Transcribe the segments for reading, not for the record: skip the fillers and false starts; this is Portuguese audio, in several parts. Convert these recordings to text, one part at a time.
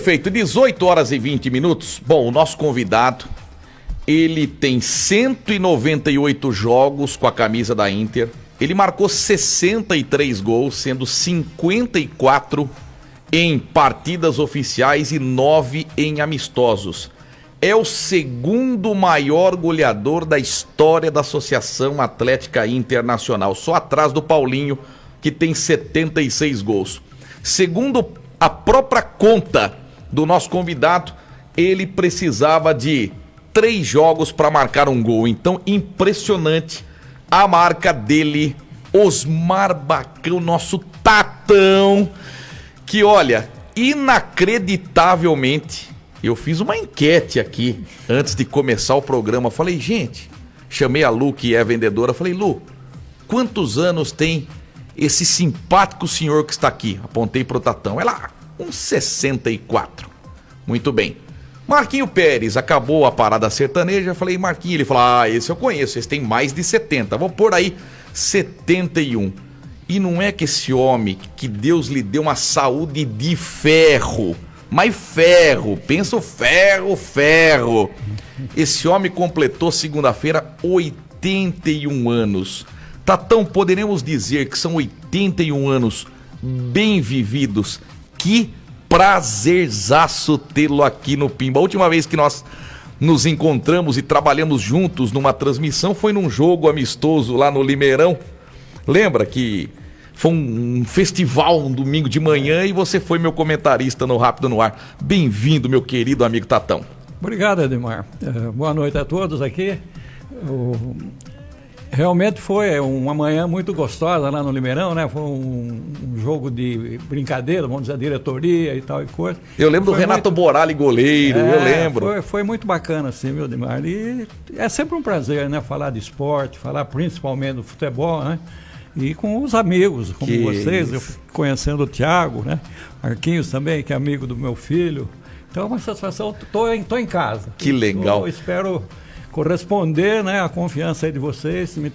Perfeito, 18 horas e 20 minutos. Bom, o nosso convidado, ele tem 198 jogos com a camisa da Inter. Ele marcou 63 gols, sendo 54 em partidas oficiais e 9 em amistosos. É o segundo maior goleador da história da Associação Atlética Internacional, só atrás do Paulinho, que tem 76 gols. Segundo a própria conta do nosso convidado, ele precisava de 3 jogos para marcar um gol. Então, impressionante a marca dele, Osmar Bacão, nosso Tatão, que olha, inacreditavelmente, eu fiz uma enquete aqui antes de começar o programa. Falei, gente, chamei a Lu, que é vendedora, falei, Lu, quantos anos tem esse simpático senhor que está aqui? Apontei pro Tatão. Ela, uns 64. Muito bem. Marquinho Pérez, acabou a parada sertaneja. Falei, Marquinho, ele falou, esse eu conheço, esse tem mais de 70. Vou pôr aí 71. E não é que esse homem, que Deus lhe deu uma saúde de ferro, mas ferro, pensa o ferro, ferro. Esse homem completou segunda-feira 81 anos. Tatão, poderemos dizer que são 81 anos bem vividos. Que prazerzaço tê-lo aqui no Pimba. A última vez que nós nos encontramos e trabalhamos juntos numa transmissão foi num jogo amistoso lá no Limeirão. Lembra que foi um festival um domingo de manhã e você foi meu comentarista no Rápido no Ar. Bem-vindo, meu querido amigo Tatão. Obrigado, Edmar. Boa noite a todos aqui. Realmente foi uma manhã muito gostosa lá no Limeirão, né? Foi um jogo de brincadeira, vamos dizer, a diretoria e tal e coisa. Eu lembro do Renato Borali, goleiro, eu lembro. Foi muito bacana, assim, meu Edmar. E é sempre um prazer, né? Falar de esporte, falar principalmente do futebol, né? E com os amigos, como vocês, eu conhecendo o Thiago, né? Marquinhos também, que é amigo do meu filho. Então é uma satisfação, tô em casa. Que legal. Eu espero corresponder, né, a confiança aí de vocês, me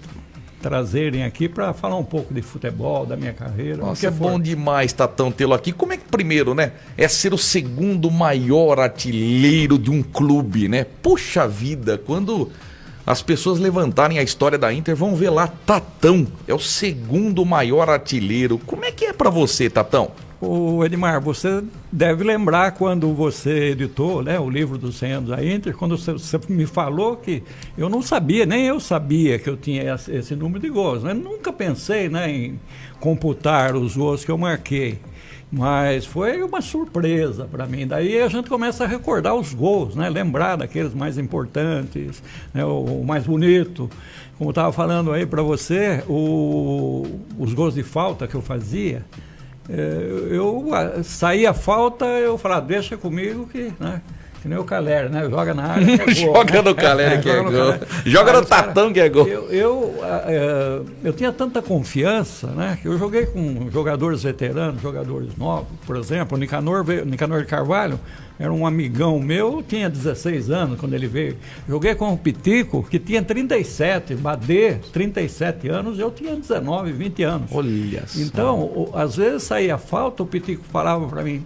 trazerem aqui para falar um pouco de futebol, da minha carreira. Nossa, é bom demais, Tatão, tê-lo aqui. Como é que, primeiro, né, é ser o segundo maior artilheiro de um clube, né? Puxa vida, quando as pessoas levantarem a história da Inter, vão ver lá, Tatão é o segundo maior artilheiro. Como é que é para você, Tatão? O Edmar, você deve lembrar quando você editou, né, o livro dos 100 anos da Inter, quando você me falou que eu não sabia, nem eu sabia que eu tinha esse número de gols. Eu nunca pensei, né, em computar os gols que eu marquei, mas foi uma surpresa para mim. Daí a gente começa a recordar os gols, né, lembrar daqueles mais importantes, né, o mais bonito. Como eu estava falando aí para você, os gols de falta que eu fazia, eu saía a falta, eu falava, deixa comigo que, né, que nem o Caleri, né, joga na área que é gol. Joga no Caleri que é gol. Joga no Tatão que é gol. Eu tinha tanta confiança, né, que eu joguei com jogadores veteranos, jogadores novos, por exemplo, o Nicanor de Carvalho era um amigão meu, tinha 16 anos quando ele veio. Joguei com o Pitico, que tinha 37, Badê, 37 anos, eu tinha 19, 20 anos. Olha só. Então, às vezes saía falta, o Pitico falava para mim,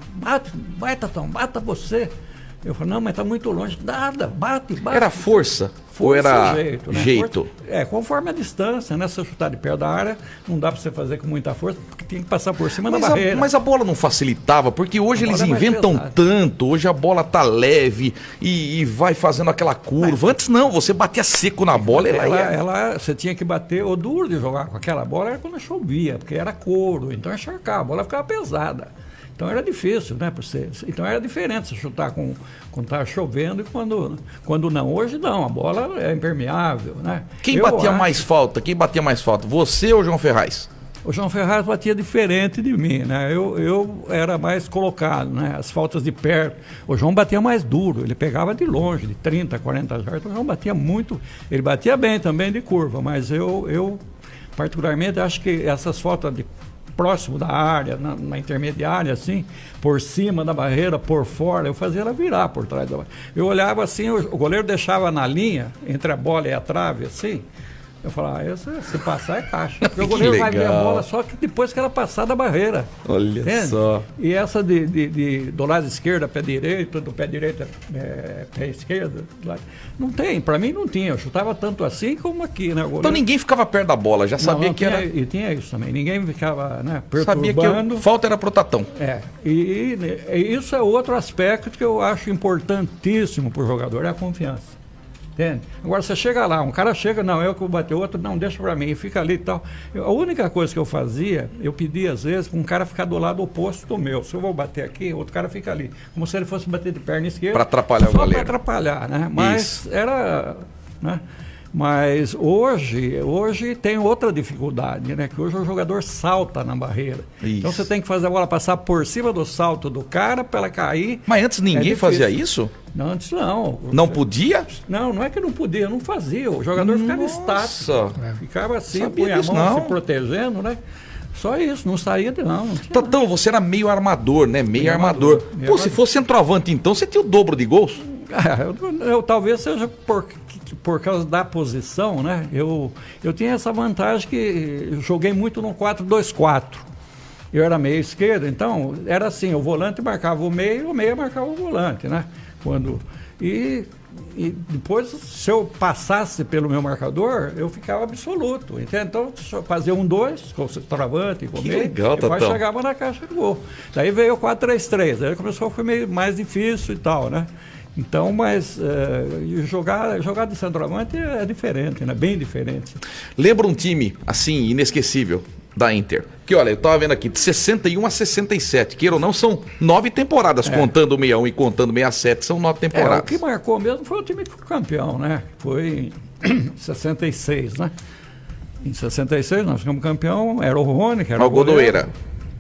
vai Tatão, bata você. Eu falei, não, mas tá muito longe. Nada, bate. Era força ou era jeito? Força, conforme a distância, né? Se eu chutar de perto da área, não dá para você fazer com muita força, porque tem que passar por cima da barreira. Mas a bola não facilitava, porque hoje eles inventam tanto, hoje a bola tá leve e vai fazendo aquela curva. Antes não, você batia seco na bola e você tinha que bater, o duro de jogar com aquela bola era quando chovia, porque era couro, então encharcava, a bola ficava pesada. Então era difícil, né, para você. Então era diferente você chutar quando estava chovendo e quando não. Hoje não, a bola é impermeável, né? Quem batia mais falta? Você ou o João Ferraz? O João Ferraz batia diferente de mim, né? Eu era mais colocado, né? As faltas de perto. O João batia mais duro, ele pegava de longe, de 30, 40 jardas. O João batia muito, ele batia bem também de curva, mas eu particularmente acho que essas faltas de próximo da área, na intermediária, assim, por cima da barreira, por fora, eu fazia ela virar por trás da barreira. Eu olhava assim, o goleiro deixava na linha, entre a bola e a trave, assim, Eu falava, se passar é caixa. Porque o Que goleiro vai ver a legal. bola só que depois que ela passar da barreira. Olha Entende? só. E essa do lado esquerdo, pé direito, do pé direito, pé esquerdo. Não tem, pra mim não tinha. Eu chutava tanto assim como aqui, né? O Então goleiro- ninguém ficava perto da bola, já sabia Não, que era. E tinha isso também. Ninguém ficava, né, Sabia que perturbando. falta era pro Tatão. E isso é outro aspecto que eu acho importantíssimo para o jogador, é a confiança. Entende? Agora você chega lá, um cara chega, não, eu que vou bater, outro, não, deixa para mim, fica ali e tal. A única coisa que eu fazia, eu pedia às vezes para um cara ficar do lado oposto do meu. Se eu vou bater aqui, outro cara fica ali. Como se ele fosse bater de perna esquerda. Para atrapalhar o goleiro. Para atrapalhar, né? Mas Isso. era... Né? Mas hoje tem outra dificuldade, né? Que hoje o jogador salta na barreira. Isso. Então você tem que fazer a bola passar por cima do salto do cara para ela cair. Mas antes ninguém fazia isso? Não, antes não. Não podia? Não é que não podia, não fazia. O jogador ficava estático. Ficava assim, Sabia punha a disso, mão não. se protegendo, né? Só isso, não saía de não. Tinha Tatão, você era meio armador, né? Meio Meio armador. armador, meio Pô, se armador. fosse centroavante, então você tinha o dobro de gols? Eu talvez seja por causa da posição, né? Eu tinha essa vantagem que eu joguei muito no 4-2-4. Eu era meio esquerdo, então era assim, o volante marcava o meio marcava o volante, né? E depois, se eu passasse pelo meu marcador, eu ficava absoluto, entende? Então, eu fazia 1-2, com o travante, com o meio, legal, e depois Tatão. chegava na caixa do gol. Daí veio o 4-3-3, aí começou a ficar meio mais difícil e tal, né? Então, mas jogar de centroavante é diferente, né? Bem diferente. Lembra um time, assim, inesquecível da Inter? Que olha, eu tava vendo aqui, de 61 a 67, queira ou não, são 9 temporadas, contando o 61 e contando o 67, são 9 O temporadas. que marcou mesmo foi o time que foi campeão, né? Foi em 66, né? Em 66 nós ficamos campeão, era o Rony, que era o goleiro. Godoeira,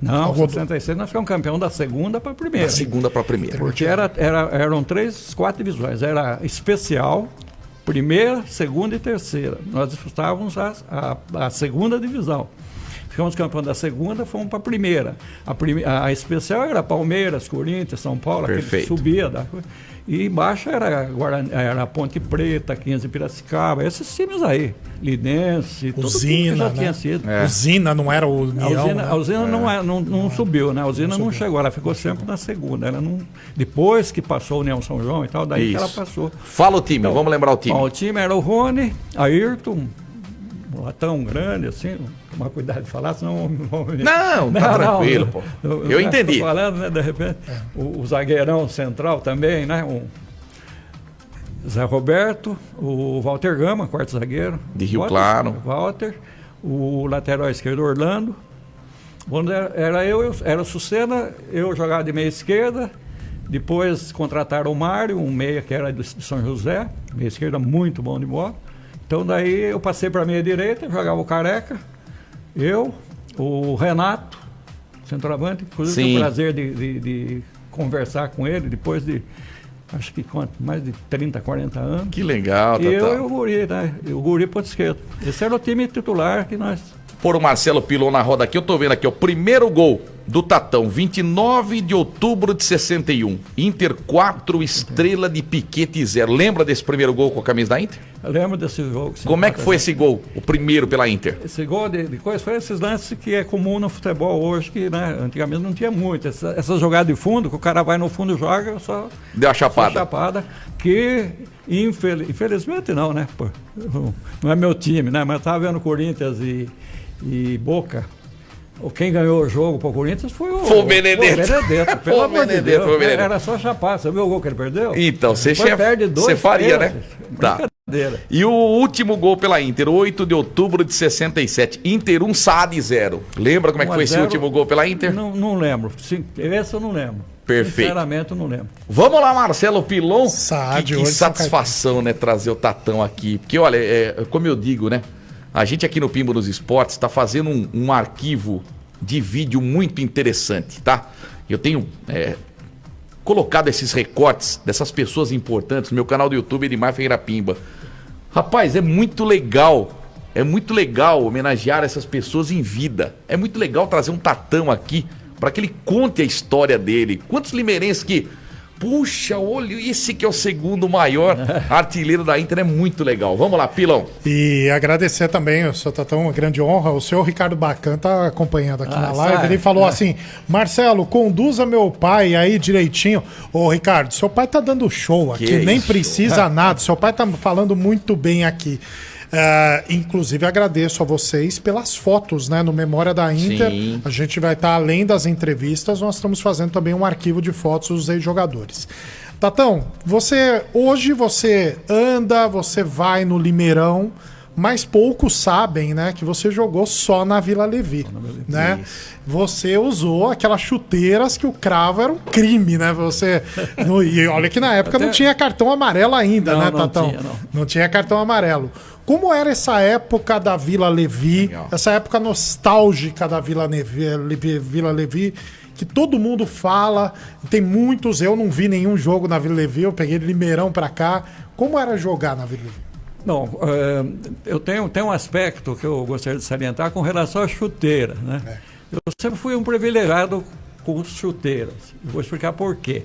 Não, em 66 nós ficamos campeão da segunda para a primeira. da segunda pra primeira. Porque eram 4 divisões. Era especial, primeira, segunda e terceira. Nós disputávamos a segunda divisão. Ficamos campeão da segunda, fomos para a primeira. A especial era Palmeiras, Corinthians, São Paulo, aquele que Perfeito. subia. E embaixo era Ponte Preta, 15 Piracicaba, esses times aí. Lidense, tudo que Usina, já né? tinha sido. Usina não era o União, A usina não subiu, né? A usina não chegou, ela ficou sempre na segunda. Ela não, depois que passou a União São João e tal, daí que ela Isso. passou. Fala o time, vamos lembrar o time. Bom, o time era o Rony, Ayrton, um latão grande, assim, tomar cuidado de falar, senão... Não, tá tranquilo, pô. Eu entendi. Tô falando, né, de repente, o zagueirão central também, né? O Zé Roberto, o Walter Gama, quarto zagueiro. De Rio Claro. Walter, o lateral esquerdo Orlando. Quando era o Sucena, eu jogava de meia esquerda. Depois contrataram o Mário, um meia que era de São José, meia esquerda muito bom de bola. Então daí eu passei para a meia direita, jogava o Careca, eu, o Renato, centroavante, inclusive Sim. tive o prazer de conversar com ele depois de, acho que mais de 30, 40 anos. Que legal, E eu e Tatão. o Guri, né? O Guri ponto esquerdo. Esse era o time titular que nós... Por o Marcelo Pilon na roda aqui, eu tô vendo aqui, ó, primeiro gol do Tatão, 29 de outubro de 61. Inter 4, Estrela de Piquete 0. Lembra desse primeiro gol com a camisa da Inter? Eu lembro desse jogo. Como é que foi esse gol, o primeiro pela Inter? Esse gol de coisa foi esses lances que é comum no futebol hoje, que né, antigamente não tinha muito. Essa jogada de fundo, que o cara vai no fundo e joga, só Deu a só chapada. chapada, que infelizmente não, né? Pô, não é meu time, né? Mas eu tava vendo Corinthians e Boca. Quem ganhou o jogo pro Corinthians foi o Benedetto. Benedetto, pelo Foi o amor de Benedetto, Deus. foi o Benedetto. Era só chapar. Você viu o gol que ele perdeu? Então, você Depois perde dois você faria, né? pênaltis. Tá. Brincadeira. E o último gol pela Inter, 8 de outubro de 67. Inter 1, Saad 0. Lembra como é que foi esse 1-0? último gol pela Inter? Não lembro. Sim, esse eu não lembro. Perfeito. Sinceramente, eu não lembro. Vamos lá, Marcelo Pilon. Saad que hoje satisfação, né, trazer o Tatão aqui. Porque, olha, como eu digo, né? A gente aqui no Pimba nos Esportes está fazendo um arquivo de vídeo muito interessante, tá? Eu tenho colocado esses recortes dessas pessoas importantes no meu canal do YouTube, Edmar Ferreira Pimba. Rapaz, é muito legal homenagear essas pessoas em vida. É muito legal trazer um Tatão aqui para que ele conte a história dele. Quantos limeirenses que Puxa, olha, esse que é o segundo maior artilheiro da Inter, é muito legal. Vamos lá, Pilão. E agradecer também, o senhor Tatão, uma grande honra. O senhor Ricardo Bacan tá acompanhando aqui na live. Ele falou assim: Marcelo, conduza meu pai aí direitinho. Ô, Ricardo, seu pai tá dando show aqui, nem precisa nada. Seu pai tá falando muito bem aqui. Inclusive agradeço a vocês pelas fotos, né, no Memória da Inter. Sim. A gente vai estar, além das entrevistas, nós estamos fazendo também um arquivo de fotos dos ex-jogadores. Tatão, hoje você anda, você vai no Limeirão, mas poucos sabem, né, que você jogou só na Vila Levi, né? Você usou aquelas chuteiras que o cravo era um crime, né? E olha que na época não tinha cartão amarelo ainda, né, Tatão? Não tinha cartão amarelo. Como era essa época da Vila Levi, essa época nostálgica da Vila Levi, que todo mundo fala, tem muitos, eu não vi nenhum jogo na Vila Levi, eu peguei de Limeirão pra cá. Como era jogar na Vila Levi? Não, eu tenho um aspecto que eu gostaria de salientar com relação à chuteira, né? Eu sempre fui um privilegiado com chuteiras. Vou explicar por quê.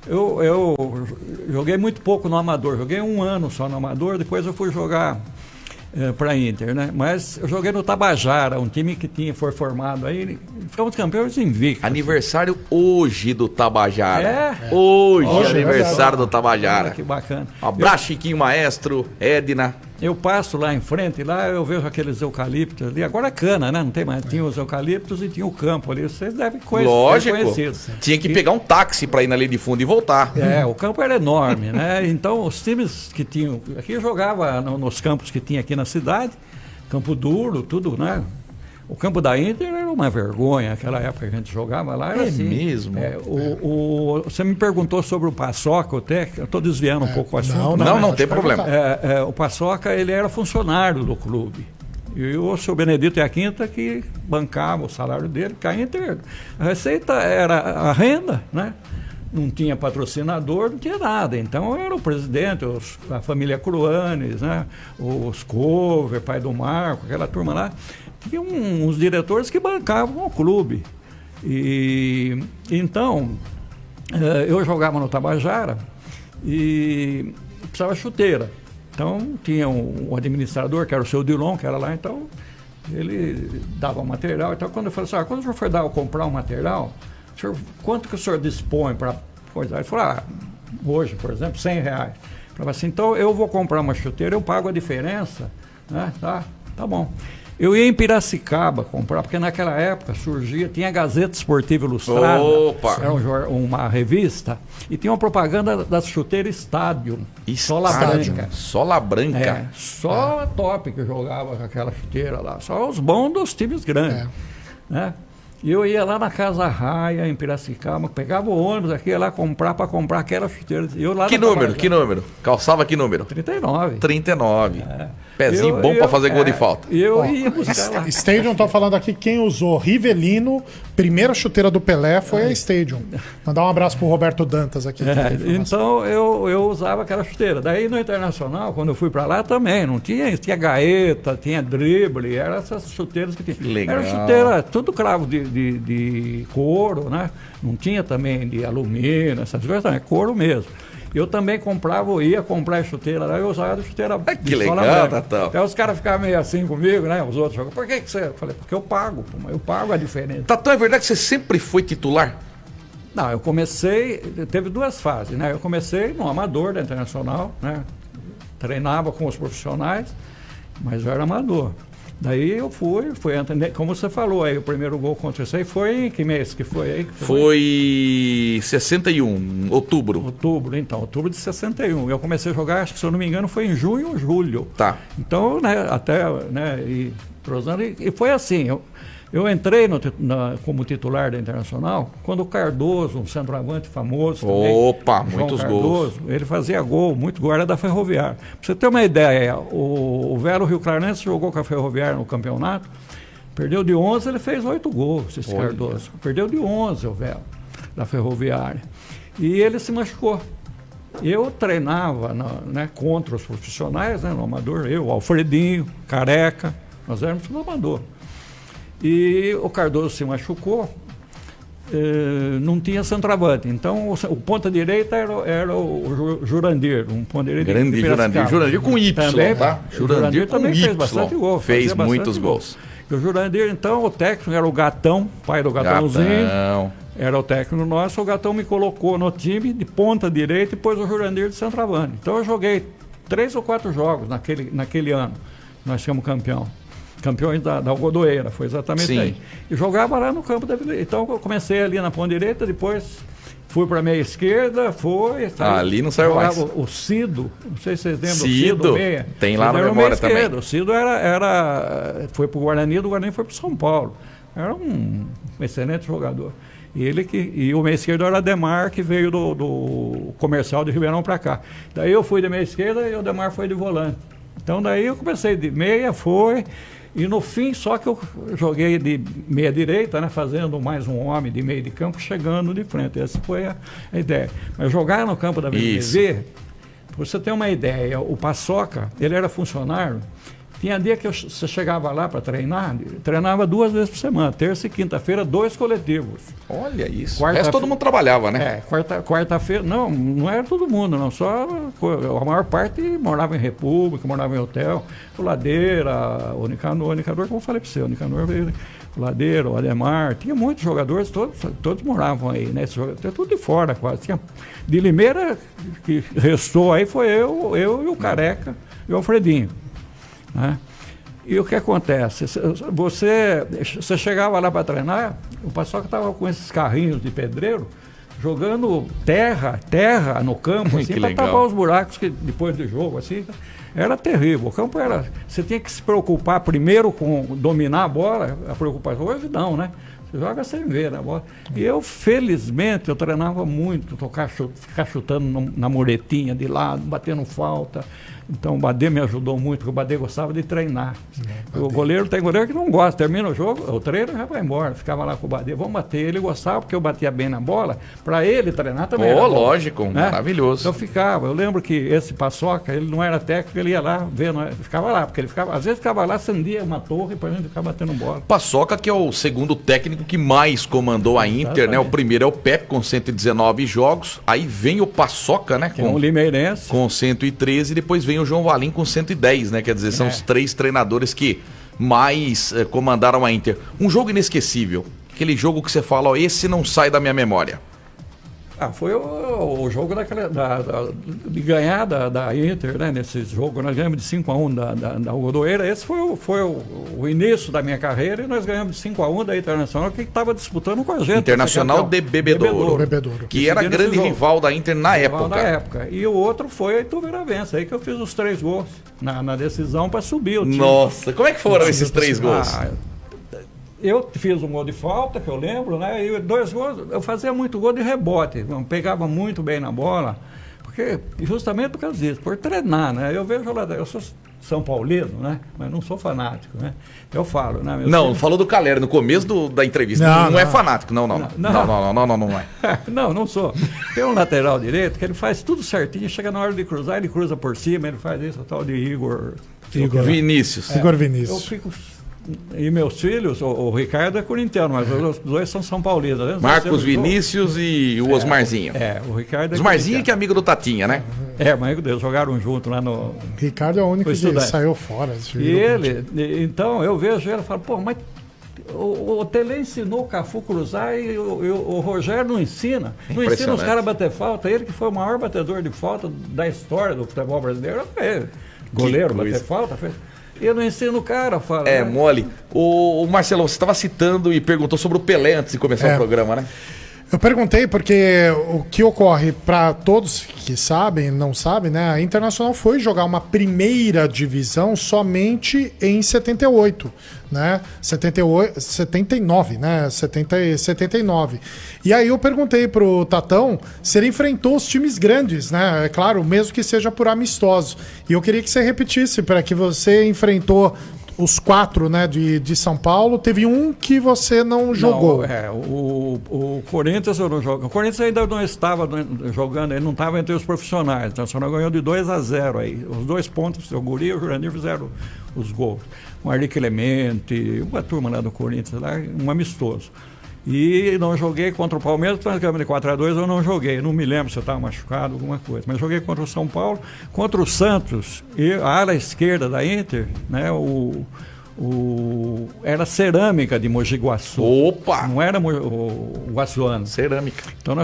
Eu joguei muito pouco no Amador, joguei 1 ano só no Amador, depois eu fui jogar para a Inter, né? Mas eu joguei no Tabajara, um time que foi formado aí, ficamos campeões invictos. Aniversário hoje do Tabajara. Hoje aniversário do Tabajara. Que bacana. Um abraço, Chiquinho Maestro, Edna. Eu passo lá em frente, lá eu vejo aqueles eucaliptos ali, agora é cana, né? Não tem mais. Tinha os eucaliptos e tinha o campo ali. Vocês devem conhecer. Lógico. Tinha que pegar um táxi para ir na linha de fundo e voltar. O campo era enorme, né? Então os times que tinham. Aqui eu jogava nos campos que tinha aqui na cidade, campo duro, tudo, né? O campo da Inter era uma vergonha, aquela época que a gente jogava lá. Era assim, mesmo? Você me perguntou sobre o Paçoca, eu estou desviando um pouco o assunto. Não tem problema. O Paçoca, ele era funcionário do clube. E o seu Benedito e a Quinta que bancava o salário dele, porque a Inter, a receita era a renda, né? Não tinha patrocinador, não tinha nada. Então era o presidente, a família Cruanes, né? Os Cover, pai do Marco, aquela turma lá. Tinha uns diretores que bancavam o clube. E então eu jogava no Tabajara e precisava chuteira. Então tinha um administrador, que era o seu Dilon, que era lá, então ele dava o material. Então quando eu falei assim, quando o senhor for comprar um material, quanto que o senhor dispõe para coisa? Ele falou, hoje, por exemplo, R$100. Eu falei assim, então eu vou comprar uma chuteira, eu pago a diferença, né? Tá bom. Eu ia em Piracicaba comprar, porque naquela época tinha a Gazeta Esportiva Ilustrada, era uma revista, e tinha uma propaganda da chuteira Estádio, Sola Branca. Sola Branca? Só a top que jogava com aquela chuteira lá, só os bons dos times grandes. Né? E eu ia lá na Casa Raia, em Piracicaba, pegava o ônibus aqui, ia lá para comprar aquela chuteira. Que número? Calçava que número? 39. 39. Pezinho bom para fazer gol de falta. Eu ia buscar lá. Stadium, tô falando aqui, quem usou Rivelino, primeira chuteira do Pelé foi a Stadium. Mandar um abraço pro Roberto Dantas aqui. Então eu usava aquela chuteira. Daí no Internacional, quando eu fui para lá também, não tinha gaeta, tinha drible, eram essas chuteiras que tinha. Legal. Era chuteira, tudo cravo de couro, né? Não tinha também de alumínio, essas coisas, não, é couro mesmo. Eu também ia comprar chuteira lá, eu usava chuteira que legal, Tatão. Até os caras ficavam meio assim comigo, né? Os outros jogam, por que você? Eu falei, porque eu pago a diferença. Tatão, é verdade que você sempre foi titular? Não, teve 2 fases, né? Eu comecei no amador da Internacional, né? Treinava com os profissionais, mas eu era amador. Daí eu fui, como você falou aí, o primeiro gol contra você foi em que mês que foi aí? Foi 61, outubro. Outubro de 61. Eu comecei a jogar, acho que se eu não me engano, foi em junho ou julho. Tá. Então, né, até, né, e foi assim, eu entrei como titular da Internacional quando o Cardoso, um centroavante famoso também, muitos Cardoso, gols. Ele fazia muito gol, era da Ferroviária. Pra você ter uma ideia, o Velo Rio Clarense jogou com a Ferroviária no campeonato, perdeu de 11, ele fez 8 gols, esse Cardoso. Perdeu de 11 o Velo, da Ferroviária. E ele se machucou. Eu treinava contra os profissionais, né, no amador, o Alfredinho, Careca, nós éramos no amador. E o Cardoso se machucou não tinha centroavante. Então, o ponta direita era o Jurandir, um ponta direita. Grande Jurandir com Y, também, tá? Jurandir também fez bastante gol. Fez muitos gols. E o Jurandir, então, o técnico era o Gatão, pai do Gatãozinho. Era o técnico nosso, o Gatão me colocou no time de ponta direita e pôs o Jurandir de centroavante. Então eu joguei 3 ou 4 jogos naquele ano. Nós fomos campeões da Algodoeira, foi exatamente aí. E jogava lá no campo da Vila. Então eu comecei ali na ponta direita, depois fui para a meia esquerda, ali não saiu mais. O Cido, não sei se vocês lembram do Cido, meia. tem lá na memória também. O Cido foi para o Guarani, do Guarani foi para o São Paulo. Era um excelente jogador. E o meio esquerdo era o Ademar, que veio do comercial de Ribeirão para cá. Daí eu fui de meia esquerda e o Ademar foi de volante. Então daí eu comecei de meia, e no fim só que eu joguei de meia direita, né, fazendo mais um homem de meio de campo, chegando de frente. Essa foi a ideia. Mas jogar no campo da VTV, pra você ter uma ideia, o Paçoca, ele era funcionário. Tinha dia que você chegava lá para treinar, treinava 2 vezes por semana, terça e quinta-feira, 2 coletivos. Olha isso. O resto todo mundo trabalhava, né? Quarta-feira, não era todo mundo, não. Só a maior parte morava em República, morava em hotel. O Ladeira, o Nicanor, como eu falei para você, o Nicanor veio, o Ladeira, o Ademar, tinha muitos jogadores, todos moravam aí, né? Tudo de fora quase. Tinha, de Limeira, que restou aí, foi eu e o Careca e o Alfredinho. Né? E o que acontece? Você chegava lá para treinar, o Paçoca estava com esses carrinhos de pedreiro, jogando terra no campo, assim, para tapar os buracos que depois do jogo, assim, era terrível. O campo era. Você tinha que se preocupar primeiro com dominar a bola, a preocupação. Hoje não, né? Você joga sem ver a bola. E eu, felizmente, eu treinava muito, ficar chutando na muretinha de lado, batendo falta. Então o Badê me ajudou muito, porque o Badê gostava de treinar. O goleiro tem goleiro que não gosta, termina o jogo, o treino já vai embora. Ficava lá com o Badê, vamos bater. Ele gostava porque eu batia bem na bola, para ele treinar também. Lógico, né? Maravilhoso. Então ficava. Eu lembro que esse Paçoca, ele não era técnico, ele ia lá vendo, ficava lá, porque ele às vezes ficava lá, acendia uma torre e para a gente ficava batendo bola. Paçoca, que é o segundo técnico que mais comandou a Inter, né? O primeiro é o Pepe, com 119 jogos. Aí vem o Paçoca, né? Com o Limeirense. Com 113, e depois vem o João Valim com 110, né? Quer dizer, são os 3 treinadores que mais comandaram a Inter. Um jogo inesquecível. Aquele jogo que você fala, ó, esse não sai da minha memória. Foi o jogo de ganhar da Inter, né? Nesse jogo, nós ganhamos de 5-1 da Algodoeira. Esse foi o início da minha carreira, e nós ganhamos de 5-1 da Internacional, que estava disputando com a gente. Internacional de Bebedouro. Que era grande rival da Inter na época. E o outro foi a Ituveramense, aí que eu fiz os 3 gols na decisão para subir o time. Nossa, como é que foram esses 3 gols? Eu fiz um gol de falta, que eu lembro, né? E 2 gols, eu fazia muito gol de rebote, pegava muito bem na bola, porque justamente por causa disso, por treinar, né? Eu vejo lá, eu sou São Paulino, né? Mas não sou fanático, né? Eu falo, né? Falou do Caleri no começo da entrevista. Não é fanático, não é. Não sou. Tem um lateral direito que ele faz tudo certinho, chega na hora de cruzar, ele cruza por cima, ele faz isso, o tal de Igor Vinícius. Igor Vinícius. Eu fico. E meus filhos, o Ricardo é corintiano, mas os 2 são São Paulinos. Né? Marcos Vinícius e o Osmarzinho. O Ricardo é Osmarzinho, que é amigo do Tatinha, né? Mas Deus, jogaram junto lá no. O Ricardo é o único que saiu fora. Então eu vejo ele e falo, mas o Tele ensinou o Cafu cruzar e o Rogério não ensina. Não ensina os caras a bater falta. Ele que foi o maior batedor de falta da história do futebol brasileiro. Goleiro, bater falta. Eu não ensino o cara a falar. Mole. O Marcelo, você estava citando e perguntou sobre o Pelé antes de começar o programa, né? Eu perguntei porque o que ocorre para todos que sabem, não sabem, né? A Internacional foi jogar uma primeira divisão somente em 78, né? 79, né? 79. E aí eu perguntei pro Tatão se ele enfrentou os times grandes, né? É claro, mesmo que seja por amistosos. E eu queria que você repetisse, para que você enfrentou os 4, né, de São Paulo, teve um que você não jogou. O Corinthians eu não jogo. O Corinthians ainda não estava jogando, ele não estava entre os profissionais. Então, só não ganhou de 2-0 aí. Os 2 pontos, o Guri e o Jurandir fizeram os gols. O Arli Clemente, uma turma lá do Corinthians, lá, um amistoso. E não joguei contra o Palmeiras, na câmera de 4-2 eu não joguei. Não me lembro se eu estava machucado, alguma coisa. Mas joguei contra o São Paulo, contra o Santos, e a ala esquerda da Inter, né, era Cerâmica de Mogi Guaçu. Opa! Não era o Guaçuano. Cerâmica. Então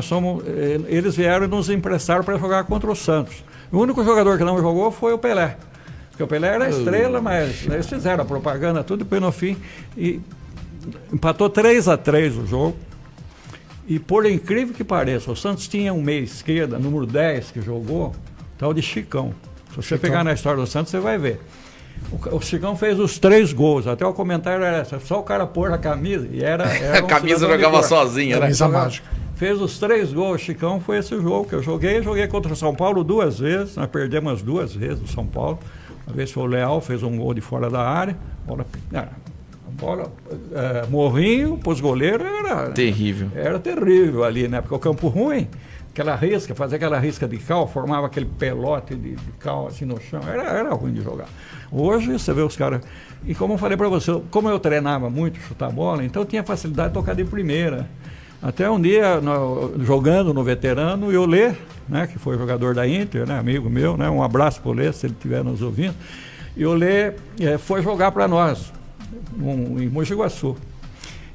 eles vieram e nos emprestaram para jogar contra o Santos. O único jogador que não jogou foi o Pelé. Porque o Pelé era a estrela, mas eles fizeram a propaganda, tudo, depois no fim. E empatou 3-3 o jogo. E por incrível que pareça, o Santos tinha um meia esquerda, número 10, que jogou, tal de Chicão. Se você pegar na história do Santos, você vai ver. O Chicão fez os 3 gols. Até o comentário era essa, só o cara pôr a camisa e era a camisa jogava sozinha, né? Camisa mágica. Fez os 3 gols. O Chicão foi esse jogo que eu joguei. Joguei contra o São Paulo 2 vezes. Nós perdemos as 2 vezes o São Paulo. Uma vez foi o Leal, fez um gol de fora da área. Bola morrinho para os goleiros era terrível. Era terrível ali, né? Porque o campo ruim, aquela risca, fazer aquela risca de cal, formava aquele pelote de cal assim no chão, era ruim de jogar. Hoje você vê os caras. E como eu falei para você, como eu treinava muito chutar bola, então eu tinha facilidade de tocar de primeira. Até um dia, jogando no veterano, o Iolê, né, que foi jogador da Inter, né, amigo meu, né, um abraço para o Iolê, se ele estiver nos ouvindo. E o Iolê foi jogar para nós, em Mogi Guaçu.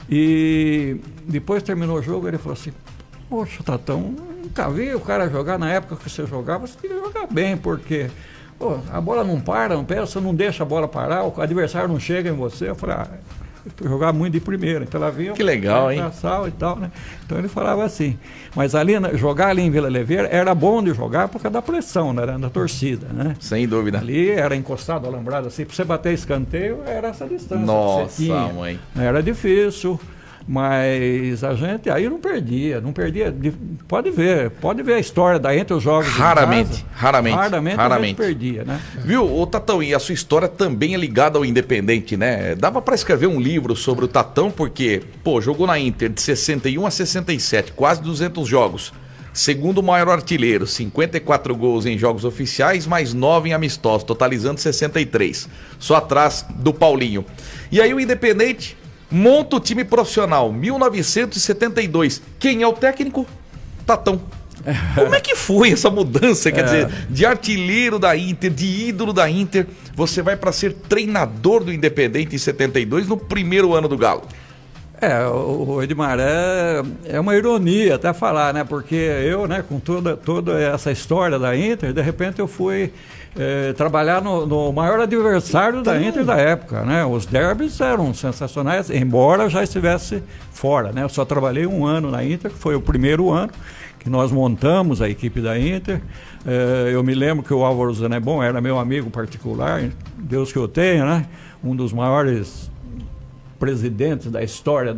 E depois terminou o jogo, ele falou assim: poxa, Tatão, nunca vi o cara jogar na época que você jogava, você queria jogar bem, porque a bola não para, você não deixa a bola parar, o adversário não chega em você. Eu falei, eu jogava muito de primeira, então ela vinha... Que legal, hein? E tal, né? Então ele falava assim. Mas ali, jogar ali em Vila Oliveira era bom de jogar por causa da pressão, né? Da torcida, né? Sem dúvida. Ali era encostado, alambrado assim, para você bater escanteio, era essa distância. Nossa, mãe. Era difícil, mas a gente aí não perdia. Pode ver a história da entre os jogos. Raramente a gente perdia, né? Viu, ô Tatão, e a sua história também é ligada ao Independente, né? Dava para escrever um livro sobre o Tatão, porque, jogou na Inter de 61 a 67, quase 200 jogos. Segundo maior artilheiro, 54 gols em jogos oficiais, mais 9 em amistosos, totalizando 63. Só atrás do Paulinho. E aí o Independente monta o time profissional, 1972. Quem é o técnico? Tatão. Como é que foi essa mudança? Quer dizer, de artilheiro da Inter, de ídolo da Inter, você vai para ser treinador do Independente em 72, no primeiro ano do Galo. O Edmar, é uma ironia até falar, né? Porque eu, né, com toda essa história da Inter, de repente eu fui trabalhar no maior adversário da Inter da época, né? Os derbys eram sensacionais, embora já estivesse fora, né? Eu só trabalhei um ano na Inter, que foi o primeiro ano que nós montamos a equipe da Inter. Eu me lembro que o Álvaro Zanebon era meu amigo particular, Deus que eu tenha, né? Um dos maiores presidentes da história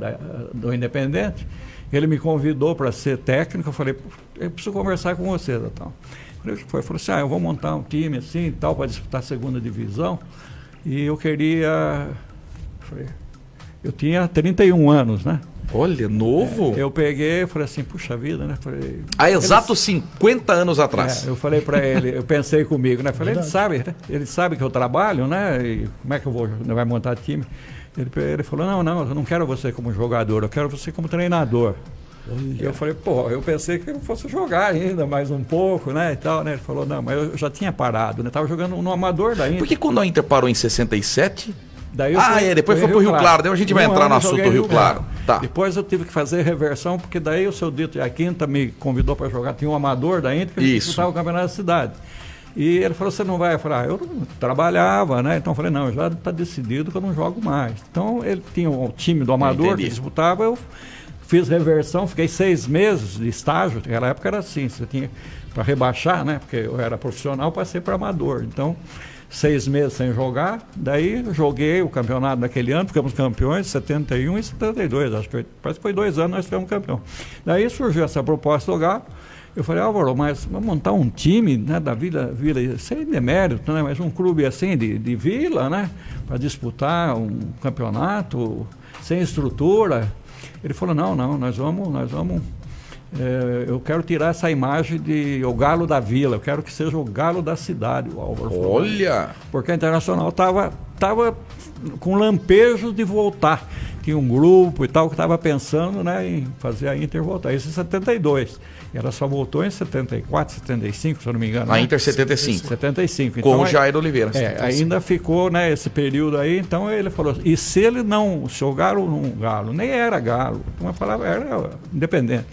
do Independente. Ele me convidou para ser técnico. Eu falei, eu preciso conversar com você, tal. Ele falou assim, eu vou montar um time assim e tal para disputar a segunda divisão. E eu queria... Eu tinha 31 anos, né? Olha, novo. Eu peguei e falei assim, puxa vida, né? Falei, há exatos 50 anos atrás. Eu falei para ele, eu pensei comigo, né? Falei, ele sabe que eu trabalho, né? E como é que vai montar time? Ele falou, não, eu não quero você como jogador, eu quero você como treinador. E eu falei, eu pensei que eu fosse jogar ainda mais um pouco, né, e tal, né? Ele falou, não, mas eu já tinha parado, né? Tava jogando no amador da Inter. Porque quando a Inter parou em 67... Daí depois foi pro Rio Claro, daí a gente vai entrar no assunto do Rio Claro. Tá. Depois eu tive que fazer reversão, porque daí o seu Dito e a Quinta me convidou para jogar, tinha um amador da Inter que disputava o campeonato da cidade. E ele falou, você não vai? Eu falei, eu não trabalhava, né? Então eu falei, não, já está decidido que eu não jogo mais. Então ele tinha o time do amador que disputava, eu fiz reversão, fiquei 6 meses de estágio, naquela época era assim, você tinha para rebaixar, né? Porque eu era profissional, passei para amador. Então, 6 meses sem jogar, daí joguei o campeonato daquele ano, ficamos campeões, 71 e 72, acho que parece que foi 2 anos nós fomos campeão. Daí surgiu essa proposta do Galo. Eu falei, Álvaro, mas vamos montar um time, né, da Vila sem demérito, né, mas um clube assim de vila, né, para disputar um campeonato sem estrutura. Ele falou, não, nós vamos eu quero tirar essa imagem de o Galo da Vila, eu quero que seja o Galo da cidade, o Álvaro falou. Olha! Porque a Internacional estava com lampejos de voltar. tinha um grupo e tal que estava pensando, né, em fazer a Inter voltar. Isso em 72. Ela só voltou em 74, 75, se eu não me engano. A né? Inter 75. 75. Com então, o Jair Oliveira. Ainda ficou, né, esse período aí. Então ele falou, e se ele não, se o Galo não, Galo, nem era Galo, uma palavra era independente.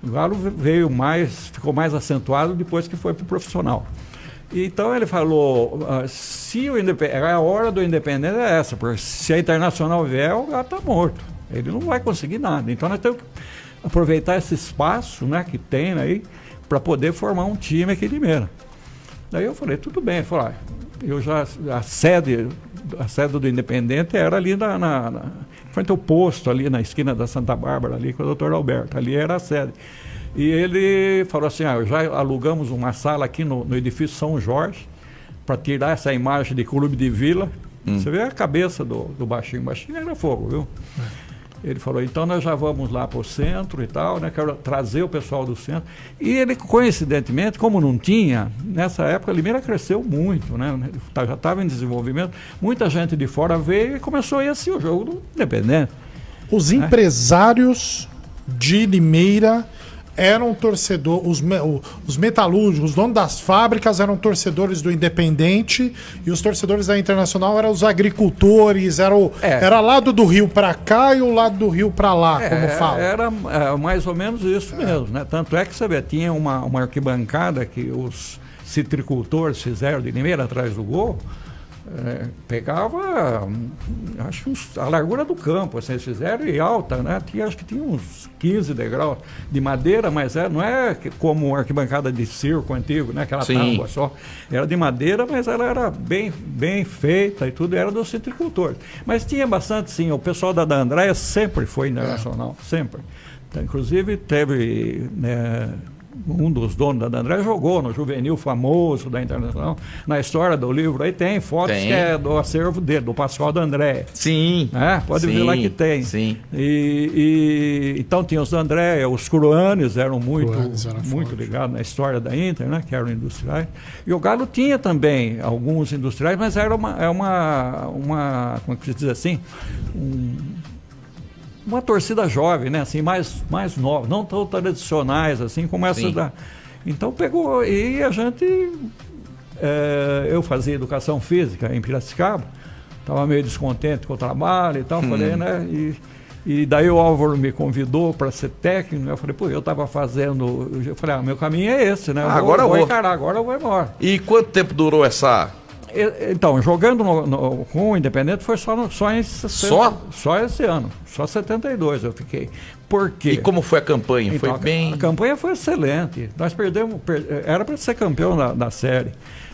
O Galo veio mais, ficou mais acentuado depois que foi para o profissional. Então ele falou, se a hora do Independente é essa, porque se a Internacional vier, o Galo está morto. Ele não vai conseguir nada. Então nós temos que aproveitar esse espaço, né, que tem aí para poder formar um time aqui de Limeira. Daí eu falei, tudo bem. Ele falou, a sede do Independente era ali frente ao posto, ali na esquina da Santa Bárbara, ali com o doutor Alberto. Ali era a sede. E ele falou assim, já alugamos uma sala aqui no edifício São Jorge para tirar essa imagem de clube de vila. Você vê a cabeça do baixinho. O baixinho era fogo, viu? Ele falou, então nós já vamos lá para o centro e tal, né? Quero trazer o pessoal do centro. E ele, coincidentemente, como não tinha, nessa época, a Limeira cresceu muito, né? Já estava em desenvolvimento. Muita gente de fora veio e começou a ir assim o jogo do Independente. Os empresários de Limeira eram torcedores, os metalúrgicos, os donos das fábricas eram torcedores do Independente e os torcedores da Internacional eram os agricultores, era lado do rio para cá e o lado do rio para lá, como fala. Era mais ou menos isso mesmo, né? Tanto é que você vê, tinha uma arquibancada que os citricultores fizeram de Limeira atrás do gol. Pegava, acho, a largura do campo, assim, eles fizeram e alta, né? Acho que tinha uns 15 degraus de madeira, mas não é como arquibancada de circo antigo, né? Aquela tábua só. Era de madeira, mas ela era bem feita e tudo, era dos citricultores. Mas tinha bastante, sim, o pessoal da Andréia sempre foi internacional, sempre. Então, inclusive teve, né, um dos donos da André jogou no juvenil famoso da Internacional. Na história do livro aí tem fotos que é do acervo dele, do Pascoal da André. Sim. Pode ver lá que tem. Sim. Então tinha os da André, os Cruanes eram muito ligados na história da Inter, né, que eram industriais. E o Galo tinha também alguns industriais, mas era uma como é que se diz assim? Uma torcida jovem, né? Assim, mais nova, não tão tradicionais assim como essa da. Então pegou, e a gente. Eu fazia educação física em Piracicaba, estava meio descontente com o trabalho e tal, falei, né? E daí o Álvaro me convidou para ser técnico, eu falei, eu estava fazendo. Eu falei, meu caminho é esse, né? Agora eu vou encarar, agora eu vou embora. E quanto tempo durou essa. Então, jogando com o Independente foi só esse ano, só 72 eu fiquei. Por quê? E como foi a campanha? Então, foi bem. A campanha foi excelente. Nós perdemos, era para ser campeão da série.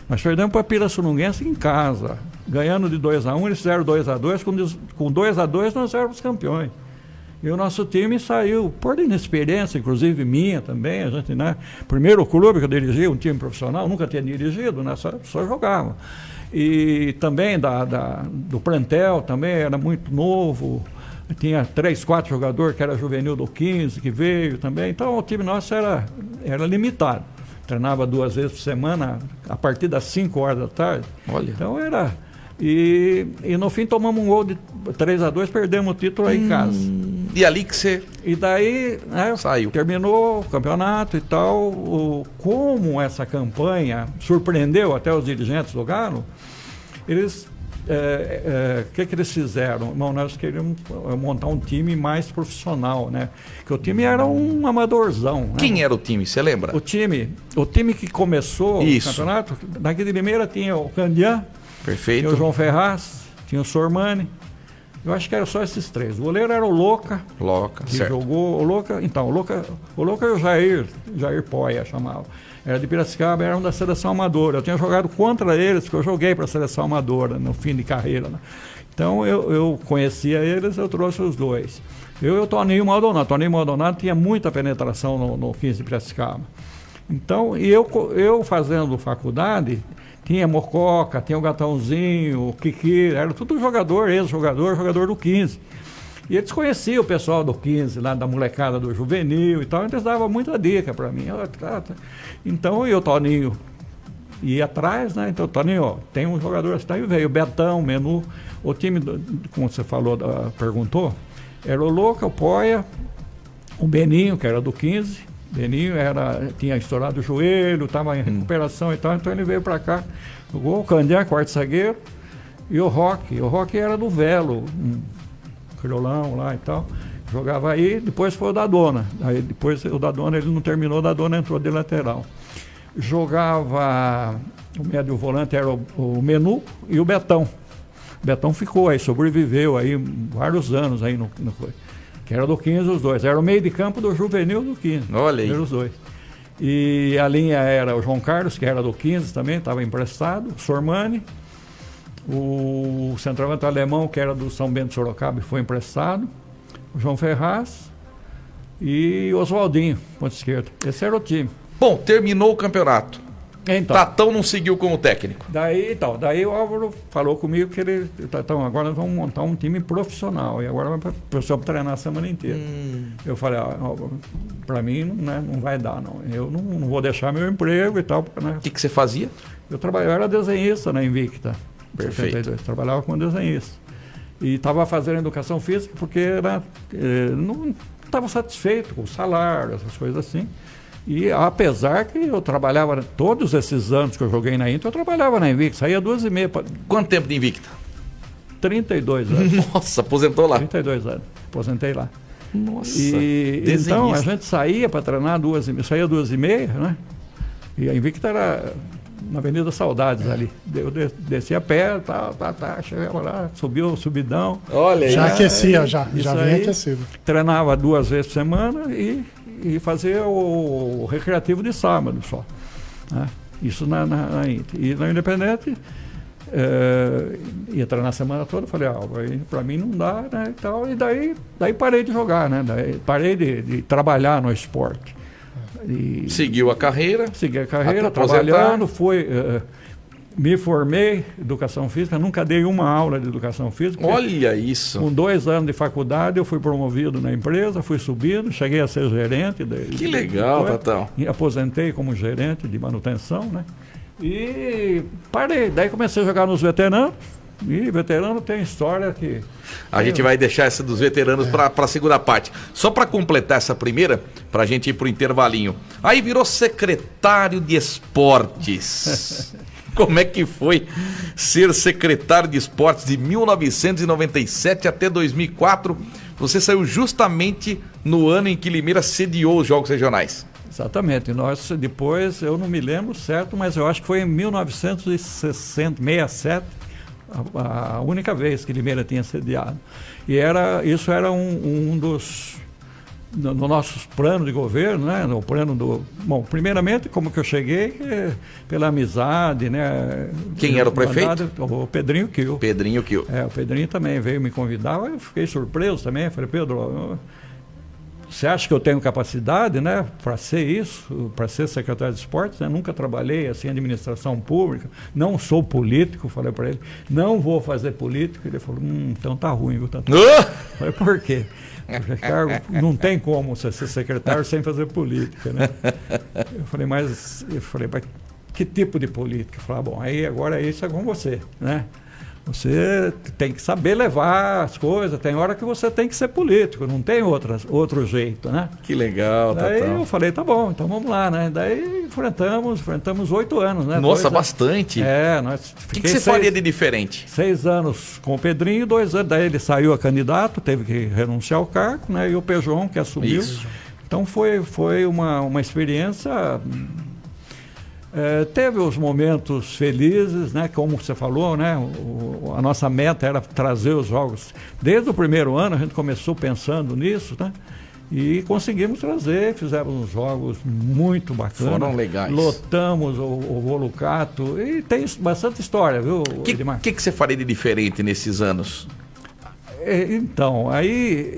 Nós perdemos para Pirassununguense em casa, ganhando de 2-1, eles fizeram 2-2, com 2-2 nós éramos campeões. E o nosso time saiu, por inexperiência, inclusive minha também, a gente, né? Primeiro clube que eu dirigi, um time profissional, nunca tinha dirigido, né? Só jogava. E também do plantel também era muito novo, tinha 3, 4 jogadores que era juvenil do 15, que veio também, então o time nosso era limitado. Treinava 2 vezes por semana, a partir das 5 horas da tarde. Olha. Então era... E no fim tomamos um gol de 3-2, perdemos o título aí em casa. E ali que você... E daí, né, saiu. Terminou o campeonato e tal. Como essa campanha surpreendeu até os dirigentes do Galo, eles... que eles fizeram? Bom, nós queríamos montar um time mais profissional, né? Porque o time era um amadorzão. Né? Quem era o time, você lembra? O time que começou o campeonato, daqui de Limeira tinha o Candian, perfeito. Tinha o João Ferraz, tinha o Sormani. Eu acho que eram só esses 3. O goleiro era o Loca. Que certo. Jogou o Loca. Então, o Loca é o Jair Poia, chamava. Era de Piracicaba, era um da seleção amadora. Eu tinha jogado contra eles, porque eu joguei para a seleção amadora no fim de carreira. Né? Então, eu conhecia eles, eu trouxe os 2. Eu e o Toninho Maldonado. Toninho Maldonado tinha muita penetração no 15 de Piracicaba. Então, eu fazendo faculdade... Tinha Mococa, tinha o Gatãozinho, o Kiki, era tudo jogador, jogador do 15. E eles conheciam o pessoal do 15, lá da molecada do juvenil e tal, então eles davam muita dica para mim. Então, e o Toninho ir atrás, né? Então, Toninho, ó, tem um jogador assim, daí veio o Betão, o Menu, o time, como você falou, perguntou, era o Louca, o Poia, o Beninho, que era do 15, Beninho tinha estourado o joelho, estava em recuperação e tal, então ele veio para cá, jogou o Candian, quarto zagueiro, e o Roque era do Velo, um criolão lá e tal, jogava aí, depois foi o Dadona, aí depois o Dadona, ele não terminou, o Dadona entrou de lateral. Jogava, o médio volante era o Menu e o Betão. O Betão ficou aí, sobreviveu aí vários anos aí que era do 15 os dois. Era o meio de campo do juvenil do 15. Olha aí. Eram os dois. E a linha era o João Carlos, que era do 15 também, estava emprestado, o Sormani, o centroavante alemão, que era do São Bento de Sorocaba, foi emprestado, o João Ferraz e o Oswaldinho, ponta esquerda. Esse era o time. Bom, terminou o campeonanato. Então, Tatão não seguiu como técnico. Daí o Álvaro falou comigo que Tatão, agora nós vamos montar um time profissional e agora vai para treinar a semana inteira. Eu falei, para mim não vai dar, não. Eu não vou deixar meu emprego e tal. Né? O que você fazia? Eu era desenhista na Invicta. Perfeito. 72, trabalhava como desenhista. E estava fazendo educação física porque não estava satisfeito com o salário, essas coisas assim. E apesar que eu trabalhava, todos esses anos que eu joguei na Inter, eu trabalhava na Invicta, saía 2h30. Quanto tempo de Invicta? 32 anos. Nossa, aposentou lá. 32 anos, aposentei lá. Nossa, então a gente saía para treinar 2h30, saía 2h30, né? E a Invicta era na Avenida Saudades ali. Eu descia a pé, chegava lá, subiu o subidão. Olha aí. Já aquecia, já vinha aí, aquecido. Treinava 2 vezes por semana e fazia o recreativo de sábado só. Né? Isso na Inter. E na Independente, ia treinar a semana toda, falei, para mim não dá, né? E tal, e daí parei de jogar, né? Parei de trabalhar no esporte. Seguiu a carreira? Segui a carreira, trabalhando, me formei em educação física, nunca dei uma aula de educação física. Olha isso! Com 2 anos de faculdade, eu fui promovido na empresa, fui subindo, cheguei a ser gerente. Que legal, Tatão! E aposentei como gerente de manutenção, né? E parei. Daí comecei a jogar nos veteranos. E veterano tem história que... A gente vai deixar essa dos veteranos para a segunda parte. Só para completar essa primeira, para a gente ir para o intervalinho. Aí virou secretário de esportes. Como é que foi ser secretário de esportes de 1997 até 2004? Você saiu justamente no ano em que Limeira sediou os Jogos Regionais. Exatamente. Nós depois, eu não me lembro certo, mas eu acho que foi em 1967, a única vez que Limeira tinha sediado. E isso era um dos... No nossos planos de governo, né? No plano do... Bom, primeiramente, como que eu cheguei, pela amizade, né? Quem era o prefeito? O Pedrinho Kiel. Pedrinho Kiel. O Pedrinho também veio me convidar, eu fiquei surpreso também, falei, Pedro, você acha que eu tenho capacidade, né, para ser isso, para ser secretário de esportes, né? Nunca trabalhei assim em administração pública, não sou político, falei para ele, não vou fazer política. Ele falou, então tá ruim, viu? Tá falei, por quê? Ricardo, não tem como você ser secretário sem fazer política, né? Eu falei, mas que tipo de política? Eu falei, bom, aí agora isso é com você, né? Você tem que saber levar as coisas, tem hora que você tem que ser político, não tem outro jeito, né? Que legal, Daí Tatão. eu falei, tá bom, então vamos lá, né? Daí enfrentamos 8 anos, né? Nossa, bastante. O que você faria de diferente? 6 anos com o Pedrinho, 2 anos, daí ele saiu a candidato, teve que renunciar ao cargo, né? E o Pejon que assumiu. Isso. Então foi uma experiência... teve os momentos felizes, né? Como você falou, né? A nossa meta era trazer os jogos. Desde o primeiro ano a gente começou pensando nisso, né? E conseguimos trazer, fizemos uns jogos muito bacanas. Foram legais. Lotamos o Volucato e tem bastante história, viu, Edmar? O que você faria de diferente nesses anos? Então, aí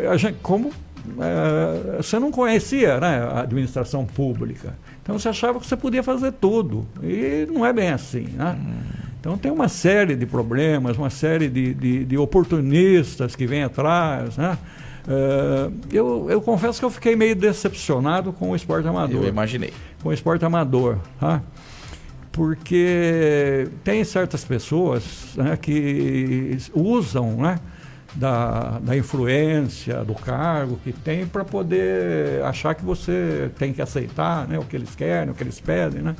a gente, você não conhecia, né, a administração pública. Então você achava que você podia fazer tudo. E não é bem assim, né? Então tem uma série de problemas, uma série de oportunistas que vêm atrás, né? Eu confesso que eu fiquei meio decepcionado com o esporte amador. Eu imaginei. Com o esporte amador. Tá? porque tem certas pessoas, né, que usam, né, da influência, do cargo que tem para poder achar que você tem que aceitar, né, o que eles querem, o que eles pedem, né?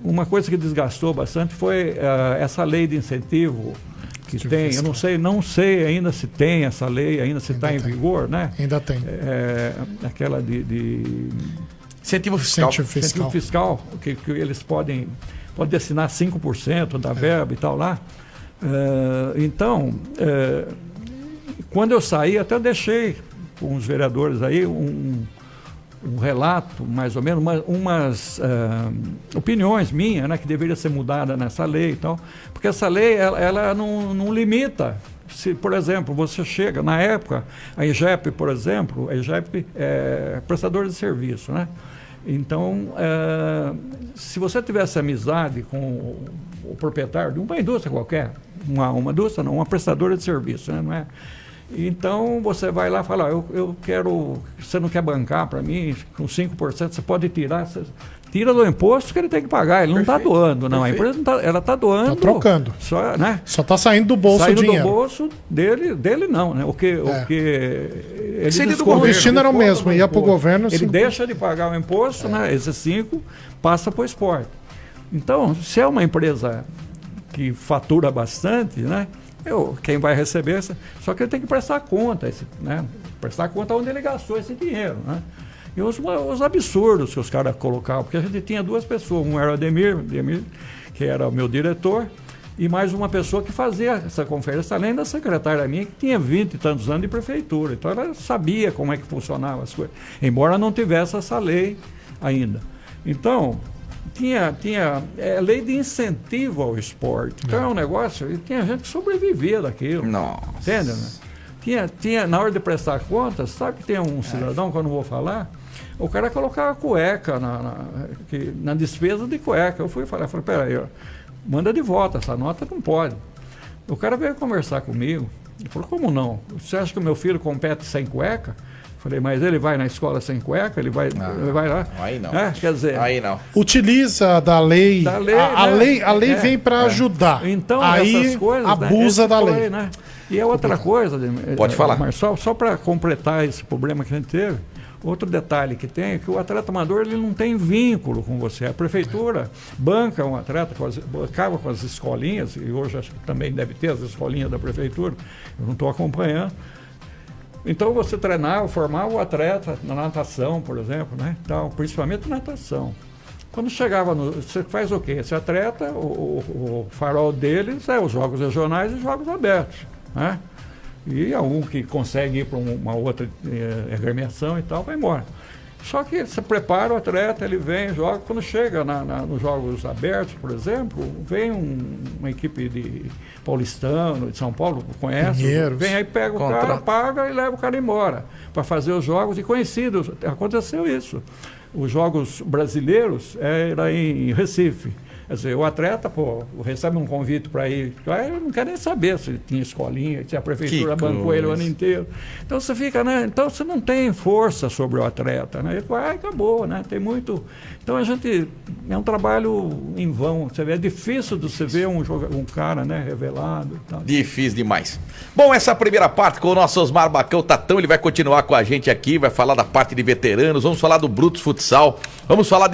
Uma coisa que desgastou bastante foi essa lei de incentivo que tem. Eu não sei ainda se tem essa lei, ainda se está em vigor, né? Ainda tem. Aquela de incentivo fiscal. Incentivo fiscal, que eles podem destinar 5% da verba e tal lá. Então, quando eu saí, até deixei com os vereadores aí um relato, mais ou menos, umas opiniões minhas, né, que deveria ser mudada nessa lei e tal, porque essa lei, ela não limita. Se, por exemplo, você chega, na época, a IGEP, por exemplo, a IGEP é prestador de serviço, né? Então, se você tivesse amizade com o proprietário de uma indústria qualquer, uma indústria não, uma prestadora de serviço, né? Não é? Então, você vai lá e fala, eu quero, você não quer bancar para mim, com 5%, você pode tirar, tira do imposto que ele tem que pagar, ele não está doando, não, perfeito. A empresa ela está doando. Está trocando. Só, né? Só está saindo do bolso o dinheiro. Saindo do bolso dele não, né? O que ele o destino era o mesmo, ia para o governo. Ele deixa de pagar o imposto, né? Esses 5 passa para o esporte. Então, se é uma empresa que fatura bastante, né? Quem vai receber, só que ele tem que prestar conta, né? Prestar conta onde ele gastou esse dinheiro, né? E os absurdos que os caras colocavam, porque a gente tinha 2 pessoas, um era o Ademir, que era o meu diretor, e mais uma pessoa que fazia essa conferência, além da secretária minha, que tinha 20 e tantos anos de prefeitura. Então ela sabia como é que funcionavam as coisas, embora não tivesse essa lei ainda. Então, tinha lei de incentivo ao esporte. Então é um negócio, e tinha gente que sobrevivia daquilo. Nossa. Entende, né? Tinha, na hora de prestar contas, sabe que tem um cidadão que eu não vou falar, o cara colocava cueca na despesa de cueca. Eu fui falei, peraí, manda de volta, essa nota não pode. O cara veio conversar comigo, ele falou, como não? Você acha que o meu filho compete sem cueca? Falei, mas ele vai na escola sem cueca, ele vai lá. Aí não. Quer dizer, aí não. Utiliza da lei. A lei vem para ajudar. Então, aí essas coisas, abusa da lei. Né? E é outra coisa, pode falar. Marcelo, só para completar esse problema que a gente teve, outro detalhe que tem é que o atleta amador ele não tem vínculo com você. A prefeitura banca um atleta, acaba com as escolinhas, e hoje acho que também deve ter as escolinhas da prefeitura, eu não estou acompanhando. Então você treinava, formava o atleta na natação, por exemplo, né? Então, principalmente natação. Quando chegava você faz o quê? Esse atleta, o farol deles é os jogos regionais e os jogos abertos, né? E algum que consegue ir para uma outra agremiação e tal, vai embora. Só que você prepara o atleta, ele vem, joga. Quando chega nos jogos abertos, por exemplo, vem uma equipe de paulistano, de São Paulo, conhece, vem aí, pega o cara, paga e leva o cara embora para fazer os jogos. E conhecidos, aconteceu isso. Os jogos brasileiros era em Recife. Quer dizer, o atleta, recebe um convite para ir, eu não quero nem saber se tinha escolinha, se a prefeitura bancou ele o ano inteiro. Então você fica, né? Então você não tem força sobre o atleta, né? Ele vai, acabou, né? Tem muito. Então a gente. É um trabalho em vão. Você vê, é difícil de você ver um cara, né, revelado e tal. Difícil demais. Bom, essa primeira parte com o nosso Osmar Bacão Tatão, ele vai continuar com a gente aqui, vai falar da parte de veteranos, vamos falar do Brutus Futsal, vamos falar